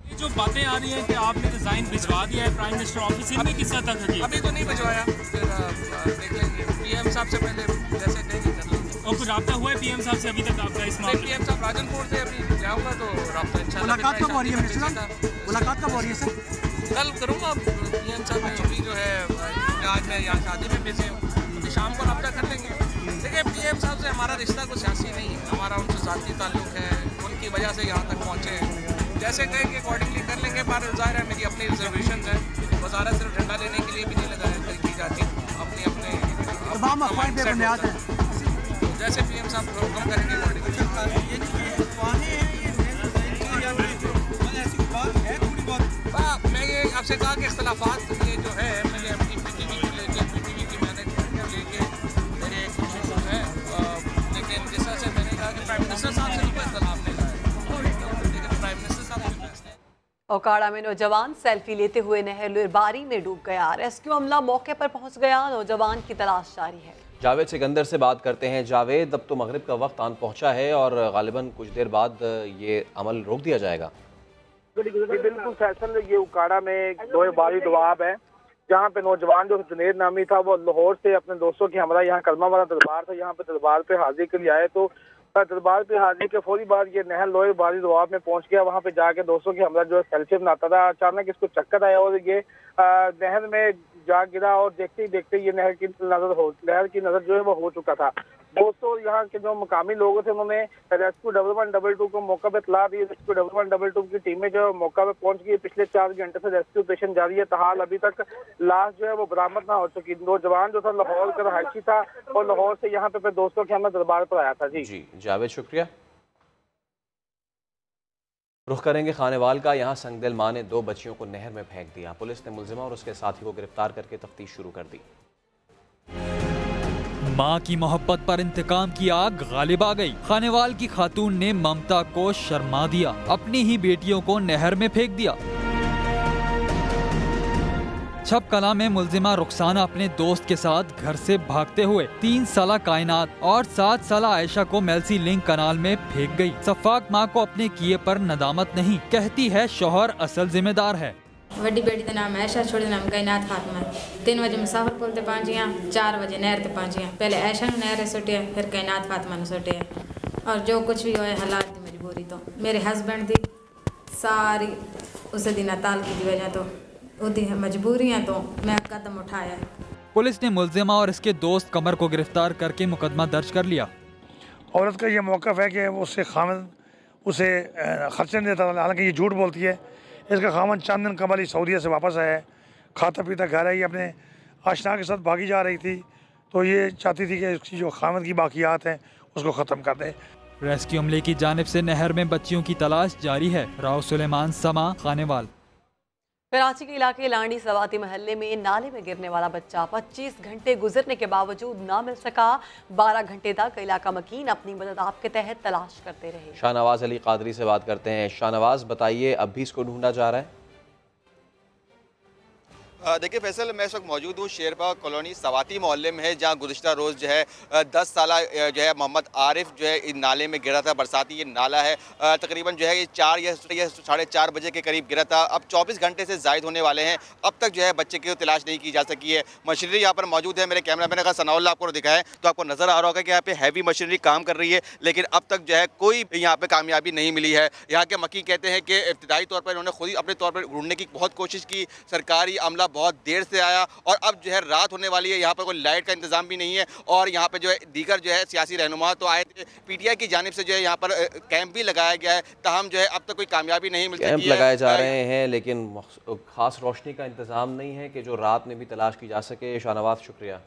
ये जो बातें आ रही हैं कि आपने डिज़ाइन भिजवा दिया है प्राइम मिनिस्टर ऑफिस, इनमें किस हद तक है? अभी तो नहीं भिजवाया, देख लेंगे। PM साहब से पहले जैसे कहेंगे कर लेंगे। और कुछ रब्ता हुआ है PM साहब से अभी तक आपका इस मामले? PM साहब राजनपुर से अभी जाऊँगा तो रब्ता इंशाल्लाह। मुलाकात कब हो रही है मिनिस्टर साहब? मुलाकात कब हो रही है सर? कल करूँगा। PM साहब अभी जो है आज मैं यहाँ शादी में बिजी हूँ, तो शाम को रब्ता कर लेंगे। देखिए PM साहब से हमारा रिश्ता कुछ सियासी नहीं है, हमारा उनसे ज़ाती ताल्लुक है, उनकी वजह से यहाँ तक पहुँचे हैं। जैसे कहेंगे अकॉर्डिंगली कर लेंगे। पर ज़ाहिर है मेरी अपनी रिजर्वेशन है, वज़ारत सिर्फ झंडा लेने के लिए भी नहीं लगाया की जाती, अपने जैसे PM साहब प्रोग्राम करेंगे मैं ये आपसे कहा कि इख्तलाफात ये जो है मैंने अपनी PTV को लेके, PTV की मैनेजमेंट को लेके मेरे एक इशू है, लेकिन जिस तरह से मैंने कहा कि प्राइम मिनिस्टर साहब से कोई इख्तलाफ नहीं है, लेकिन प्राइम मिनिस्टर साहब के फैसले। ओकाड़ा में नौजवान सेल्फी लेते हुए नहर लुरबारी में डूब गया। रेस्क्यू अमला मौके पर पहुंच गया, नौजवान की तलाश जारी है। जावेद सिकंदर से बात करते हैं। जावेद, अब तो मगरिब का वक्त आन पहुंचा है और गालिबन कुछ देर बाद ये अमल रोक दिया जाएगा। बिल्कुल फैसल, ये उकाड़ा में लुरबारी दुआब है, जहाँ पे नौजवान जो जुनेद नामी था वो लाहौर से अपने दोस्तों की हमरा यहाँ कलमा वाला दरबार था, यहाँ पे दरबार पे हाजिरी के लिए आए। तो दरबार पे हाजिरी के फौरी बाद ये नहर लुरबारी दुआब में पहुंच गया। वहाँ पे जाके दोस्तों की हमरा जो है सेल्फी बनाता था। अचानक इसको चक्कर आया और ये नहर में जा गिरा और देखते ही देखते ये नहर की नजर जो है वो हो चुका था। दोस्तों यहाँ के जो मकामी लोग थे उन्होंने रेस्क्यू 1122 को मौका पे इतला दी। रेस्क्यू 1122 की टीमें जो मौका पे पहुंच गई। पिछले 4 घंटे से रेस्क्यू ऑपरेशन जारी है। ताहाल अभी तक लाश जो है वो बरामद ना हो चुकी। नौजवान जो था लाहौर का रहायशी था और लाहौर से यहाँ पे अपने दोस्तों के हमें दरबार पर आया था। जी जावेद शुक्रिया। रुख करेंगे खानेवाल का। यहाँ संगदिल मां ने 2 बच्चियों को नहर में फेंक दिया। पुलिस ने मुलजिमा और उसके साथी को गिरफ्तार करके तफ्तीश शुरू कर दी। मां की मोहब्बत पर इंतकाम की आग गालिब आ गई। खानेवाल की खातून ने ममता को शर्मा दिया, अपनी ही बेटियों को नहर में फेंक दिया। छपकला में मुलजिमा रुखसाना अपने दोस्त के साथ घर से भागते हुए 3 साला कायनात और 7 साला आयशा को मेल्सी लिंक कनाल में फेंक गई। सफाक माँ को अपने किए पर नदामत नहीं, कहती है शौहर असल जिम्मेदार है। वड्डी बेटी का नाम आयशा, छोटे नाम कायनात फातिमा। 3 बजे मुसाफिर पुल ते पहुंच गया, 4 बजे नहर ते पहुंच गया। पहले आयशा ने नहर सुटिया, फिर कायनात फातिमा ने सुटिया। और जो कुछ भी हुआ हालात की मजबूरी तो मेरे हस्बैंड दी सारी उस दिन ताल की वजह तो मजबूरियां तो मैं कदम उठाया। पुलिस ने मुलजिमा और इसके दोस्त कमर को गिरफ्तार करके मुकदमा दर्ज कर लिया। औरत का ये मौक़िफ़ है कि उससे खामन उसे खर्चे नहीं देता, हालांकि ये झूठ बोलती है। इसका खामन चंद दिन कबल ही सऊदीया से वापस आया है, खाता पीता घर आई, अपने आशना के साथ भागी जा रही थी, तो ये चाहती थी कि इसकी जो खामन की बाकियात हैं उसको ख़त्म कर दे। रेस्क्यू अमले की जानिब से नहर में बच्चियों की तलाश जारी है। राव सुलेमान, समा, खानेवाल। कराची के इलाके लांडी सवाती महल्ले में नाले में गिरने वाला बच्चा 25 घंटे गुजरने के बावजूद ना मिल सका। 12 घंटे तक इलाका मकीन अपनी मदद आपके तहत तलाश करते रहे। शाहनवाज अली कादरी से बात करते हैं। शाहनवाज, बताइए, अब भी इसको ढूंढा जा रहा है? देखिए फैसल, मैं इस वक्त मौजूद हूँ शेरबाग कॉलोनी सवाती मोहल्ले में है, जहाँ गुज़िश्ता रोज़ जो है 10 साला जो है मोहम्मद आरिफ जो है इन नाले में गिरा था। बरसाती ये नाला है, तकरीबन जो है ये 4 या 4:30 बजे के करीब गिरा था। अब 24 घंटे से ज़ायद होने वाले हैं, अब तक जो है बच्चे की तलाश नहीं की जा सकी है। मशीनरी यहाँ पर मौजूद है, मेरे कैमरा मैन अगर सनाउल्लाह आपको दिखाएं तो आपको नज़र आ रहा होगा कि यहाँ पे हैवी मशीनरी काम कर रही है, लेकिन अब तक जो है कोई यहाँ पे कामयाबी नहीं मिली है। यहाँ के मकी कहते हैं कि इब्तिदाई तौर पर इन्होंने खुद ही अपने तौर पर ढूंढने की बहुत कोशिश की, सरकारी अमला बहुत देर से आया और अब जो है रात होने वाली है, यहाँ पर कोई लाइट का इंतजाम भी नहीं है और यहाँ पे जो है दीगर जो है सियासी रहनुमा तो आए थे। पीटीआई की जानिब से जो है यहाँ पर कैंप भी लगाया गया है, ताहम जो है अब तक कोई कामयाबी नहीं मिल सकी है। कैंप लगाए जा रहे हैं, लेकिन खास रोशनी का इंतजाम नहीं है कि जो रात में भी तलाश की जा सके। शाहनवाज, शुक्रिया।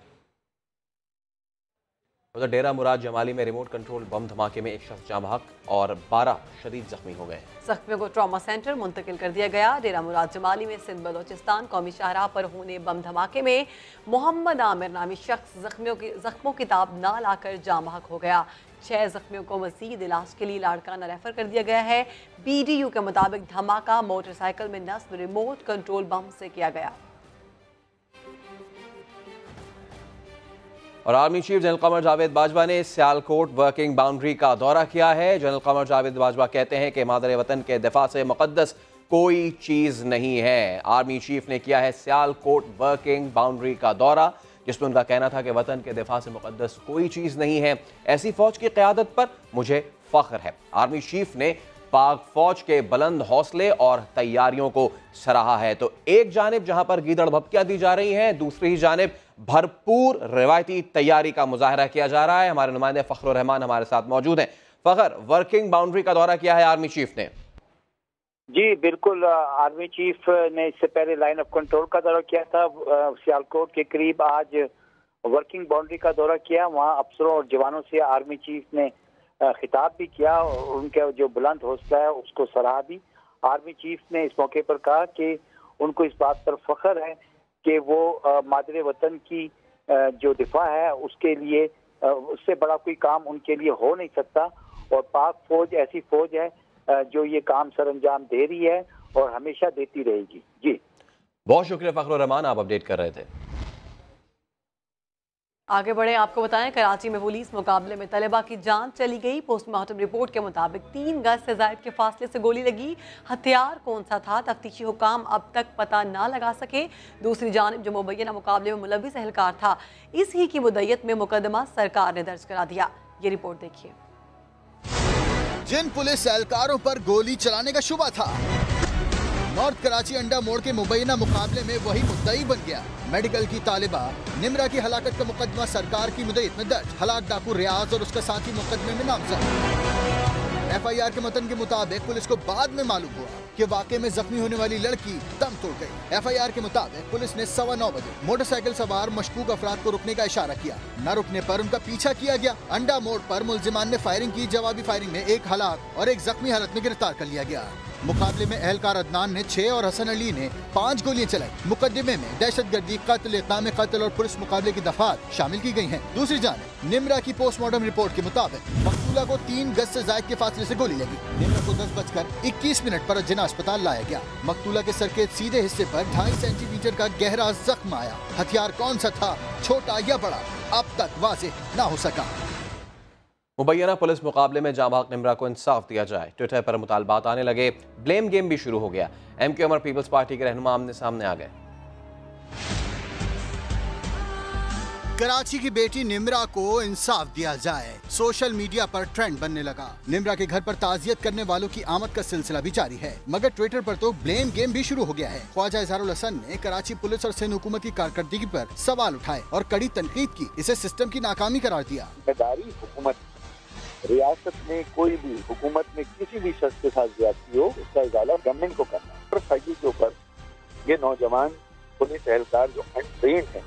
उधर डेरा मुराद जमाली में रिमोट कंट्रोल बम धमाके में एक शख्स जाँ बहक और 12 शदीद जख्मी हो गए। जख्मियों को ट्रॉमा सेंटर मुंतकिल कर दिया गया। डेरा मुराद जमाली में सिंध बलोचिस्तान कौमी शाहराह पर होने बम धमाके में मोहम्मद आमिर नामी शख्स जख्मों की ताब ना लाकर जाँ बहक हो गया। 6 जख्मियों को मजीद इलाज के लिए लाड़काना रेफर कर दिया गया है। BDU के मुताबिक धमाका मोटरसाइकिल में नस्ब रिमोट कंट्रोल बम से किया गया। और army chief general Qamar Javed Bajwa ने सियालकोट वर्किंग बाउंड्री का दौरा किया है। जनरल कमर जावेद बाजवा कहते हैं कि मादर वतन के दिफा से मुकद्दस कोई चीज़ नहीं है। आर्मी चीफ ने किया है सियालकोट वर्किंग बाउंड्री का दौरा, जिसमें उनका कहना था कि वतन के दिफा से मुकद्दस कोई चीज़ नहीं है। ऐसी फौज की क़यादत पर मुझे फ़ख्र है। आर्मी चीफ ने पाक फौज के बुलंद हौसले और तैयारियों को सराहा है। तो एक जानिब जहां पर गीदड़ भपकियां दी जा रही हैं, दूसरी ही जानिब भरपूर रिवायती तैयारी का मुजाहरा किया जा रहा है। हमारे नुमाइंदे फ़ख्रुर रहमान हमारे साथ मौजूद हैं। फ़ख्र, वर्किंग बाउंड्री का दौरा किया है आर्मी चीफ ने? जी बिल्कुल, आर्मी चीफ ने इससे पहले लाइन ऑफ कंट्रोल का दौरा किया था। सियालकोट के करीब आज वर्किंग बाउंड्री का दौरा किया। वहाँ अफसरों और जवानों से आर्मी चीफ ने खिताब भी किया और उनका जो बुलंद हौसला है उसको सराहा भी। आर्मी चीफ ने इस मौके पर कहा कि उनको इस बात पर फख्र है कि वो मादरे वतन की जो दिफा है उसके लिए उससे बड़ा कोई काम उनके लिए हो नहीं सकता और पाक फौज ऐसी फौज है जो ये काम सर अंजाम दे रही है और हमेशा देती रहेगी। जी बहुत शुक्रिया फ़ख्रुर रहमान, आप अपडेट कर रहे थे। आगे बढ़े, आपको बताएं कराची में पुलिस मुकाबले में तलबा की जान चली गई। पोस्टमार्टम रिपोर्ट के मुताबिक 3 गज से ज़ायद के फासले से गोली लगी। हथियार कौन सा था, तफ्तीशी हुकाम अब तक पता ना लगा सके। दूसरी जानिब जो मुबैना मुकाबले में मुलविस एहलकार था, इस ही की मुद्दत में मुकदमा सरकार ने दर्ज करा दिया। ये रिपोर्ट देखिए। जिन पुलिस एहलकारों पर गोली चलाने का शुबा था, नॉर्थ कराची अंडा मोड़ के मुबैना मुकाबले में वही मुद्दई बन गया। मेडिकल की तालिबा निम्रा की हलाकत का मुकदमा सरकार की मुद्दत में दर्ज। हलाक डाकू रियाज और उसका साथी मुकदमे में नामजद। FIR के मतन के मुताबिक पुलिस को बाद में मालूम हुआ कि वाकये में जख्मी होने वाली लड़की दम तोड़ गई। FIR के मुताबिक पुलिस ने 9:15 बजे मोटरसाइकिल सवार मशकूक अफराद को रुकने का इशारा किया। न रुकने पर उनका पीछा किया गया। अंडा मोड़ पर मुलजिमान ने फायरिंग की। जवाबी फायरिंग में एक हलाक और एक जख्मी हालत में गिरफ्तार कर लिया गया। मुकाबले में एहलकार अदनान ने 6 और हसन अली ने 5 गोलियां चलाई। मुकदमे में दहशतगर्दी, कत्ल, इक़ामे कत्ल और पुलिस मुकाबले की दफात शामिल की गई हैं। दूसरी जानिब निम्रा की पोस्टमार्टम रिपोर्ट के मुताबिक मकतूला को 3 गज से ज़ायद के फासले से गोली लगी। निम्रा को 10:21 पर जिना अस्पताल लाया गया। मकतूला के सर के सीधे हिस्से पर 2.5 सेंटीमीटर का गहरा जख्म आया। हथियार कौन सा था, छोटा या बड़ा, अब तक वाज़ेह न हो सका। मुबैना पुलिस मुकाबले में जाँ बहक निम्रा को इंसाफ दिया जाए। ट्विटर पर मुतालबात आने लगे। ब्लेम गेम भी शुरू हो गया। MQ अमर पीपल्स पार्टी के रहनुमा आमने सामने आ गए। कराची की बेटी निम्रा को इंसाफ दिया जाए, सोशल मीडिया पर ट्रेंड बनने लगा। निम्रा के घर पर ताजियत करने वालों की आमद का सिलसिला भी जारी है, मगर ट्विटर पर तो ब्लेम गेम भी शुरू हो गया है। ख्वाजा इजहारुल हसन ने कराची पुलिस और सिंध हुकूमत की कारकर्दगी पर सवाल उठाए और कड़ी तनकीद की। इसे सिस्टम की नाकामी करार दिया। हुकूमत रियासत में कोई भी हुकूमत में किसी भी शख्स के साथ ज्यादती हो, उसका इजाला गवर्नमेंट को करना है। और फाइटी के ऊपर ये नौजवान पुलिस एहलकार जो अनट्रेन्ड हैं,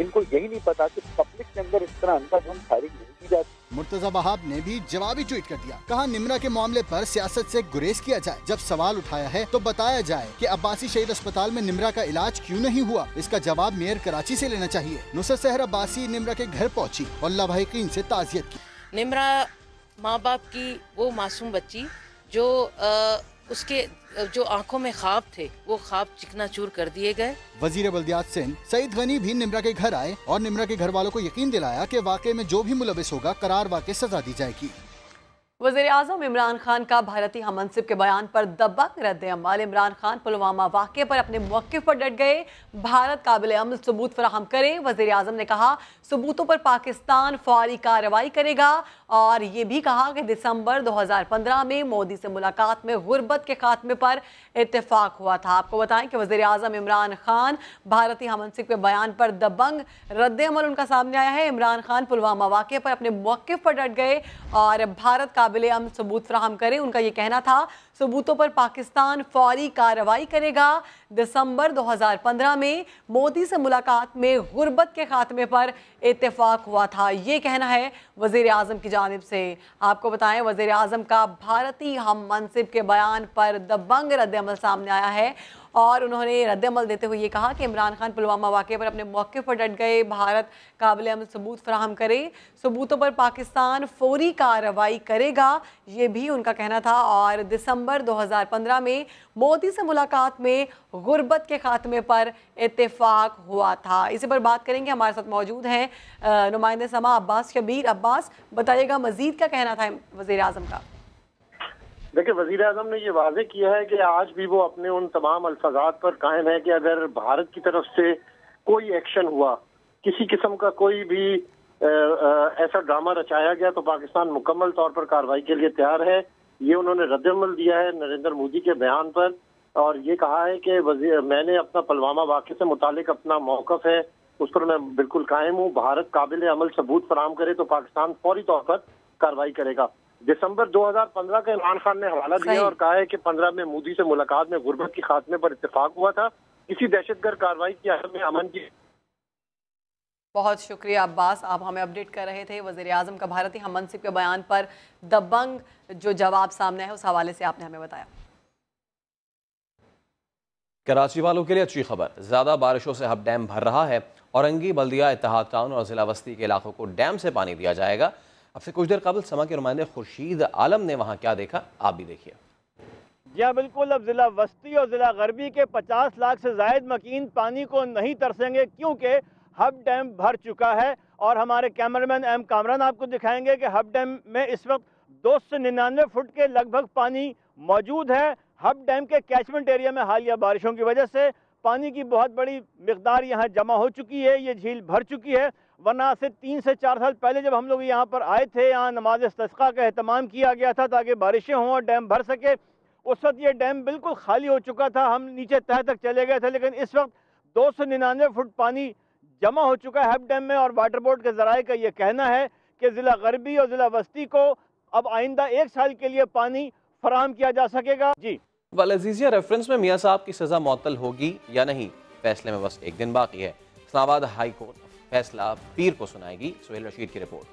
इनको यही नहीं पता कि पब्लिक के अंदर इस तरह अंधाधुंध फायरिंग नहीं की जाती। मुर्तजा वहाब ने भी जवाबी ट्वीट कर दिया, कहा निम्रा के मामले पर सियासत से गुरेज किया जाए। जब सवाल उठाया है तो बताया जाए कि अब्बासी शहीद अस्पताल में निम्रा का इलाज क्यों नहीं हुआ। इसका जवाब मेयर कराची से लेना चाहिए। नुसरत सहर अब्बासी निम्रा के घर पहुंची और लाभाईकीन से ताज़ियत की। निम्रा माँ बाप की वो मासूम बच्ची जो उसके जो आंखों में ख्वाब थे, वो ख्वाब चिकनाचूर कर दिए गए। वजीर बल्दियात सिंध सईद गनी भी निम्रा के घर आए और निम्रा के घर वालों को यकीन दिलाया कि वाकये में जो भी मुलविस होगा करार वाक़ई सजा दी जाएगी। वज़ीर आज़म इमरान खान का भारतीय हममनसिब के बयान पर दबंग रद्द अमल। इमरान खान पुलवामा वाक़े पर अपने मौक़िफ़ पर डट गए, भारत काबिल अमल सबूत फराहम करे। वज़ीर आज़म ने कहा सबूतों पर पाकिस्तान फौरी कार्रवाई करेगा और ये भी कहा कि दिसंबर 2015 में मोदी से मुलाकात में गुर्बत के खात्मे पर इत्तेफाक हुआ था। आपको बताएं कि वज़ीर आज़म इमरान खान भारतीय हममनसिब के बयान पर दबंग रद्द अमल उनका सामने आया है। इमरान खान पुलवामा वाक़े पर अपने मौक़िफ़ पर डट गए और भारत काबिल अमल सबूत फराहम करें। उनका ये कहना था सबूतों पर पाकिस्तान फौरी कार्रवाई करेगा। दिसंबर 2015 में मोदी से मुलाकात में गुर्बत के खात्मे पर इत्तेफाक हुआ था, ये कहना है वज़ीर आज़म की जानिब से। आपको बताएं वज़ीर आज़म का भारतीय हममनसिब के बयान पर दबंग रद्द अमल सामने आया है और उन्होंने रद्द अमल देते हुए ये कहा कि इमरान खान पुलवामा वाक़े पर अपने मौक़िफ़ पर डट गए, भारत काबिल अमल सबूत फराहम करे, सबूतों पर पाकिस्तान फौरी कार्रवाई करेगा, ये भी उनका कहना था। और दिसंबर 2015 में मोदी से मुलाकात में गुर्बत के खात्मे पर इत्तेफाक हुआ था। इसी पर बात करेंगे, हमारे साथ मौजूद हैं नुमाइंदे समा अब्बास शबीर। अब्बास, बताइएगा मज़ीद क्या कहना था वज़ीर आज़म का? देखिए, वज़ीर आज़म ने ये वाज़ेह किया है कि आज भी वो अपने उन तमाम अल्फाजात पर कायम है कि अगर भारत की तरफ से कोई एक्शन हुआ, किसी किस्म का कोई भी ऐसा ड्रामा रचाया गया, तो पाकिस्तान मुकम्मल तौर पर कार्रवाई के लिए तैयार है। ये उन्होंने रद्द-ए-अमल दिया है नरेंद्र मोदी के बयान पर और ये कहा है कि मैंने अपना पुलवामा वाक़े से मुतालिक अपना मौक़िफ़ है, उस पर मैं बिल्कुल कायम हूँ। भारत काबिल अमल सबूत फराहम करे तो पाकिस्तान फौरी तौर पर कार्रवाई करेगा। दिसंबर 2015 का इमरान खान ने हवाला दिया और कहा है कि 15 में मोदी से मुलाकात में गुर्बत के खात्मे पर इत्तेफाक हुआ था। किसी दहशतगर्द कार्रवाई की हालत में अमन की। बहुत शुक्रिया अब्बास, आप हमें अपडेट कर रहे थे वज़ीर आज़म का भारतीय हममनसिब के बयान पर दबंग जो जवाब सामने है उस हवाले से आपने हमें बताया। कराची वालों के लिए अच्छी खबर, ज़्यादा बारिशों से हब डैम भर रहा है। औरंगी, बल्दिया, इत्तेहाद टाउन और ज़िला वस्ती के इलाकों को डैम से पानी दिया जाएगा। अब से कुछ देर कबल समा के नुमाइंदे खुर्शीद आलम ने वहाँ क्या देखा, आप भी देखिए। जी हाँ बिल्कुल, अब ज़िला वस्ती और ज़िला गरबी के 50 लाख से ज़ायद मकीन पानी को नहीं तरसेंगे क्योंकि हब डैम भर चुका है। और हमारे कैमरामैन एम कामरान आपको दिखाएंगे कि हब डैम में इस वक्त 299 फुट के लगभग पानी मौजूद है। हब डैम के कैचमेंट एरिया में हालिया बारिशों की वजह से पानी की बहुत बड़ी मिकदार यहाँ जमा हो चुकी है, ये झील भर चुकी है। वरना से 3 से 4 साल पहले जब हम लोग यहाँ पर आए थे, यहाँ नमाज इस्तिस्का का एहतमाम किया गया था ताकि बारिशें हों और डैम भर सके। उस वक्त ये डैम बिल्कुल खाली हो चुका था, हम नीचे तह तक चले गए थे, लेकिन इस वक्त 299 फुट पानी जमा हो चुका है हब डैम में। और वाटर बोर्ड के ज़राए का ये कहना है कि ज़िला गरबी और ज़िला वस्ती को अब आइंदा 1 साल के लिए पानी फराहम किया जा सकेगा। जी अल-अज़ीज़िया रेफरेंस में मियाँ साहब की सज़ा मुअत्तल होगी या नहीं, फैसले में बस 1 दिन बाकी है। इस्लामाबाद हाई कोर्ट फैसला पीर को सुनाएगी। सुहेल रशीद की रिपोर्ट।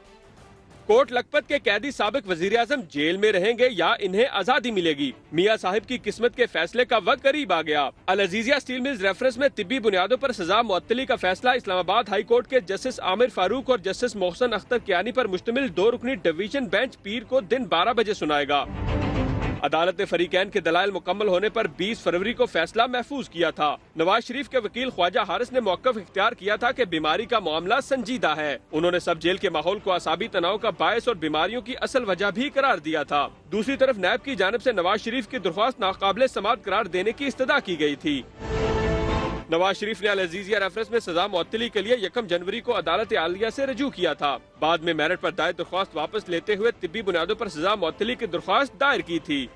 कोट लखपत के कैदी साबिक वजीर आजम जेल में रहेंगे या इन्हें आजादी मिलेगी, मियाँ साहिब की किस्मत के फैसले का वक्त करीब आ गया। अल-अज़ीज़िया स्टील मिल्स रेफरेंस में तिब्बी बुनियादों पर सजा मुअत्तली का फैसला इस्लामाबाद हाई कोर्ट के जस्टिस आमिर फारूक और जस्टिस मोहसन अख्तर कियानी पर मुश्तमिल 2 रुकनी डिवीजन बेंच पीर को दिन 12 बजे सुनाएगा। अदालत ने फरीकैन के दलाइल मुकम्मल होने पर 20 फरवरी को फैसला महफूज किया था। नवाज शरीफ के वकील ख्वाजा हारिस ने मौक़िफ़ इख्तियार किया था कि बीमारी का मामला संजीदा है। उन्होंने सब जेल के माहौल को असाबी तनाव का बायस और बीमारियों की असल वजह भी करार दिया था। दूसरी तरफ नैब की जानिब से नवाज शरीफ की दरख्वास्त नाकाबिले समाअत करार देने की इस्तदा की गई थी। नवाज शरीफ ने अल-अज़ीज़िया रेफरेंस में सजा मुअत्तली के लिए 1 जनवरी को अदालत आलिया से रजू किया था। बाद में मेरिट पर दायर दरख्वास्त वापस लेते हुए तिब्बी बुनियादों पर सजा मुअत्तली की दरख्वास्त दायर की थी।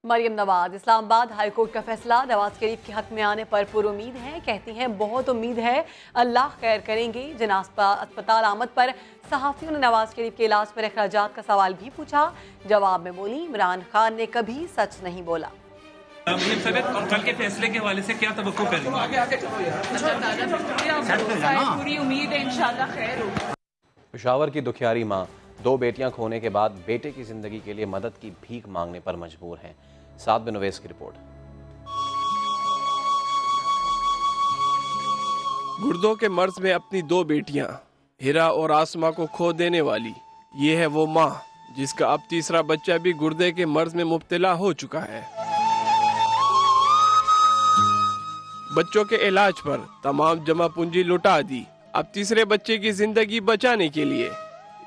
मरियम नवाज इस्लामाबाद हाई कोर्ट का फैसला नवाज शरीफ के हक में आने पर पुरुमीद हैं। कहती हैं बहुत उम्मीद है, अल्लाह खैर करेंगे। जनाज़ा अस्पताल आमद पर सहाफ़ियों ने नवाज शरीफ के इलाज पर अखराजात का सवाल भी पूछा। जवाब में बोली, इमरान खान ने कभी सच नहीं बोला। कल के फैसले के हवाले से क्या तवक्को करेंगे? पूरी उम्मीद है इंशाल्लाह खैर होगा। पेशावर की दुखियारी माँ 2 बेटियां खोने के बाद बेटे की जिंदगी के लिए मदद की भीख मांगने पर मजबूर हैं। साद बिन उवैस की रिपोर्ट। गुर्दों के मर्ज में अपनी 2 बेटियां हिरा और आसमा को खो देने वाली ये है वो माँ जिसका अब तीसरा बच्चा भी गुर्दे के मर्ज में मुब्तला हो चुका है। बच्चों के इलाज पर तमाम जमा पूंजी लुटा दी। अब तीसरे बच्चे की जिंदगी बचाने के लिए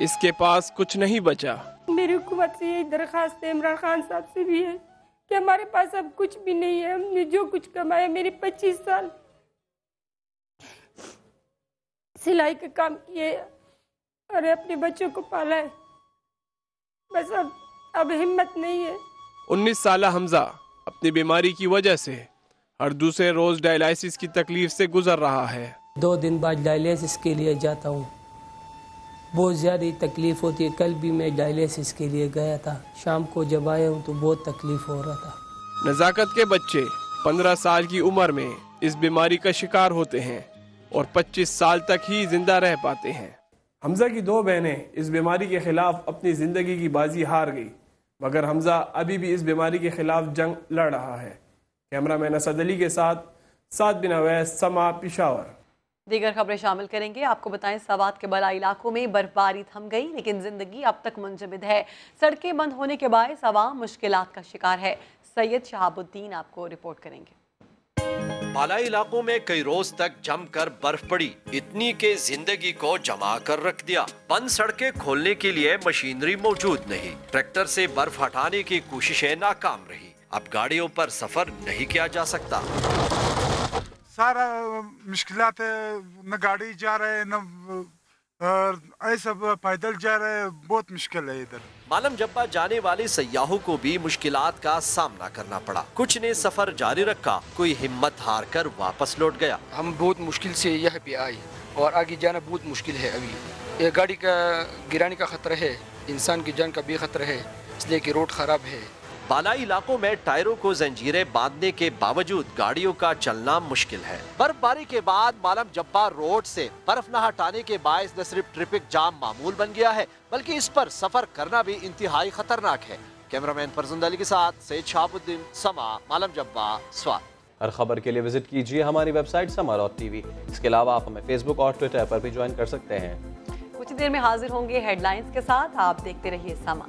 इसके पास कुछ नहीं बचा। मेरी हुकूमत से यही दरखास्त है, इमरान खान साहब से भी है कि हमारे पास अब कुछ भी नहीं है। हमने जो कुछ कमाया, मेरे 25 साल सिलाई का काम किए और अपने बच्चों को पाला है, बस अब हिम्मत नहीं है। 19 साल हमजा अपनी बीमारी की वजह से हर दूसरे रोज डायलिसिस की तकलीफ से गुजर रहा है। 2 दिन बाद डायलिसिस के लिए जाता हूँ, बहुत ज़्यादा तकलीफ़ होती है। कल भी मैं डायलिसिस के लिए गया था, शाम को जब आया हूँ तो बहुत तकलीफ़ हो रहा था। नज़ाकत के बच्चे 15 साल की उम्र में इस बीमारी का शिकार होते हैं और 25 साल तक ही जिंदा रह पाते हैं। हमजा की 2 बहनें इस बीमारी के खिलाफ अपनी ज़िंदगी की बाजी हार गई, मगर हमजा अभी भी इस बीमारी के खिलाफ जंग लड़ रहा है। कैमरामैन असद अली के साथ साद बिन उवैस, समा, पेशावर। दीगर खबरें शामिल करेंगे। आपको बताएं, सवात के बड़ा इलाकों में बर्फबारी थम गई, लेकिन जिंदगी अब तक मुंजमद है। सड़कें बंद होने के बायस अवाम मुश्किलात का शिकार है। सैयद शहाबुद्दीन आपको रिपोर्ट करेंगे। बालाई इलाकों में कई रोज तक जमकर बर्फ पड़ी, इतनी के जिंदगी को जमा कर रख दिया। बंद सड़कें खोलने के लिए मशीनरी मौजूद नहीं, ट्रैक्टर से बर्फ हटाने की कोशिशें नाकाम रही। अब गाड़ियों पर सफर नहीं किया जा सकता। सारा मुश्किलात है, न गाड़ी जा रहे है, न ऐसा पैदल जा रहे है, बहुत मुश्किल है इधर। मालम जब्बा जाने वाले सयाहों को भी मुश्किलात का सामना करना पड़ा। कुछ ने सफर जारी रखा, कोई हिम्मत हार कर वापस लौट गया। हम बहुत मुश्किल से यहाँ पे आए और आगे जाना बहुत मुश्किल है। अभी ये गाड़ी का गिराने का खतरा है, इंसान की जान का भी खतरा है, इसलिए कि रोड खराब है। बालाई इलाकों में टायरों को जंजीरें बांधने के बावजूद गाड़ियों का चलना मुश्किल है। बर्फबारी के बाद मालम जब्बा रोड से बर्फ न हटाने के बायस न सिर्फ ट्रैफिक जाम मामूल बन गया है, बल्कि इस पर सफर करना भी इंतहाई खतरनाक है। कैमरामैन फरजुंद अली के साथ सैयद शहाबुद्दीन, समा, मालम जब्बा, स्वात। हर खबर के लिए विजिट कीजिए हमारी वेबसाइट sama.tv। इसके अलावा आप हमें फेसबुक और ट्विटर पर भी ज्वाइन कर सकते हैं। कुछ देर में हाजिर होंगे हेडलाइंस के साथ। आप देखते रहिए समा।